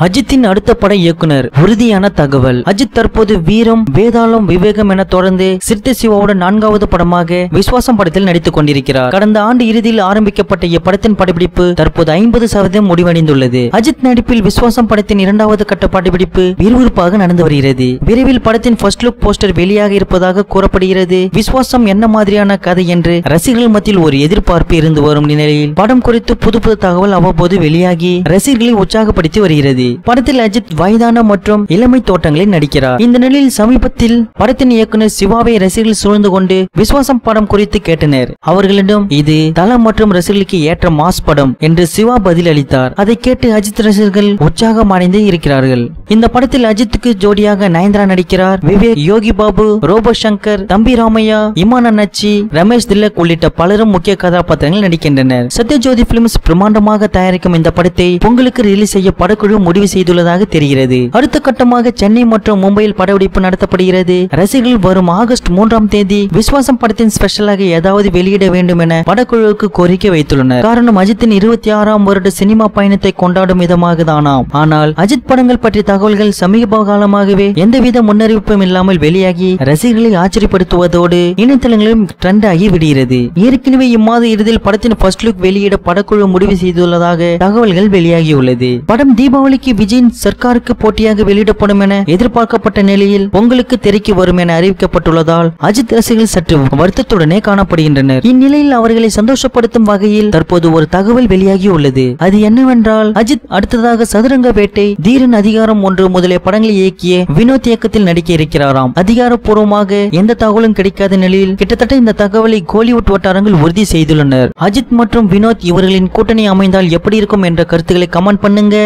அஜித்தின் அடுத்த பட இயக்குனர் உறுதியான தகவல். அஜித் தற்போது வீரம், வேதாளம், விவேகம் என தொடர்ந்து சிறுத்தை சிவாவோட 4வது படமாக விஸ்வாசம் படத்தில் நடித்துக் கொண்டிருக்கிறார். கடந்த ஆண்டு இறுதியில் ஆரம்பிக்கப்பட்ட இப்படத்தின் படப்பிடிப்பு தற்போது 50% முடிவடைந்துள்ளது. அஜித் நடிப்பில் விஸ்வாசம் படத்தின் 2வது கட்ட படப்பிடிப்பு விறுவிறுப்பாக நடந்து வருகிறது. விரைவில் படத்தின் ஃபர்ஸ்ட் லுக் போஸ்டர் வெளியாக இருப்பதாக கூறப்படுகிறது. விஸ்வாசம் என்ன மாதிரியான கதை என்று ரசிகர்கள் மத்தியில் ஒரு எதிர்பார்ப்பு இருந்து வரும் நிலையில் படம் குறித்து புது தகவல் அவ்வப்போது வெளியாகி ரசிகர்களை உற்சாகப்படுத்தி வருகிறது. படத்தில் அஜித் வயதான மற்றும் இளமை தோட்டங்களில் நடிக்கிறார். இந்த நிலையில் சமீபத்தில் படத்தின் இயக்குனர் சிவாவை ரசிகர்கள் சூழ்ந்து கொண்டு விஸ்வாசம் படம் குறித்து கேட்டனர். அவர்களிடம் இது தல மற்றும் ரசிகர்களுக்கு ஏற்ற மாஸ் படம் என்று சிவா பதில் அளித்தார். அதை கேட்டு அஜித் ரசிகர்கள் உற்சாகம் அடைந்து இருக்கிறார்கள். இந்த படத்தில் அஜித்துக்கு ஜோடியாக நயன்தாரா நடிக்கிறார். விவேக், யோகி பாபு, ரோபோ சங்கர், தம்பி ராமையா, இமான் அண்ணாச்சி, ரமேஷ் திலக் உள்ளிட்ட பலரும் முக்கிய கதாபாத்திரங்கள் நடிக்கின்றனர். சத்யஜோதி பிலிம்ஸ் பிரம்மாண்டமாக தயாரிக்கும் இந்த படத்தை பொங்கலுக்கு ரிலீஸ் செய்ய படக்குழு முடிவு செய்துள்ளதாக தெரிகிறது. அடுத்த கட்டமாக சென்னை மற்றும் மும்பையில் படப்பிடிப்பு நடத்தப்படுகிறது. ரசிகர்கள் வரும் ஆகஸ்ட் 3ஆம் தேதி விஸ்வாசம் படத்தின் ஸ்பெஷலாக ஏதாவது வெளியிட வேண்டும் என படக்குழுவுக்கு கோரிக்கை வைத்துள்ளனர். காரணம் அஜித்தின் 26ஆம் வருட சினிமா பயணத்தை கொண்டாடும் விதமாக தானாம். ஆனால் அஜித் படங்கள் பற்றிய தகவல்கள் சமீப காலமாகவே எந்தவித முன்னறிவிப்பும் இல்லாமல் வெளியாகி ரசிகர்களை ஆச்சரியப்படுத்துவதோடு இணையதளங்களிலும் ட்ரெண்ட் ஆகி விடுகிறது. ஏற்கனவே இம்மாத இறுதியில் படத்தின் ஃபர்ஸ்ட் லுக் வெளியிட படக்குழு முடிவு செய்துள்ளதாக தகவல்கள் வெளியாகியுள்ளது. படம் தீபாவளிக்கு விஜயின் சர்க்காருக்கு போட்டியாக வெளியிடப்படும் என எதிர்பார்க்கப்பட்ட நிலையில் பொங்கலுக்கு திரைக்கு வரும் என அறிவிக்கப்பட்டுள்ளதால் அஜித் ரசிகர்கள் சற்று வருத்தத்துடனே காணப்படுகின்றனர். இந்நிலையில் அவர்களை சந்தோஷப்படுத்தும் வகையில் தற்போது ஒரு தகவல் வெளியாகியுள்ளது. அது என்னவென்றால் அஜித் அடுத்ததாக சதுரங்க வேட்டை, தீரன், அதிகாரம் 1 முதலிய படங்களை இயக்கிய வினோத் இயக்கத்தில் நடிக்க இருக்கிறாராம். அதிகாரப்பூர்வமாக எந்த தகவலும் கிடைக்காத நிலையில் கிட்டத்தட்ட இந்த தகவலை கோலிவுட் வட்டாரங்கள் உறுதி செய்துள்ளனர். அஜித் மற்றும் வினோத் இவர்களின் கூட்டணி அமைந்தால் எப்படி இருக்கும் என்ற கருத்துக்களை கமெண்ட் பண்ணுங்க.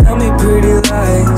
Tell me pretty lies.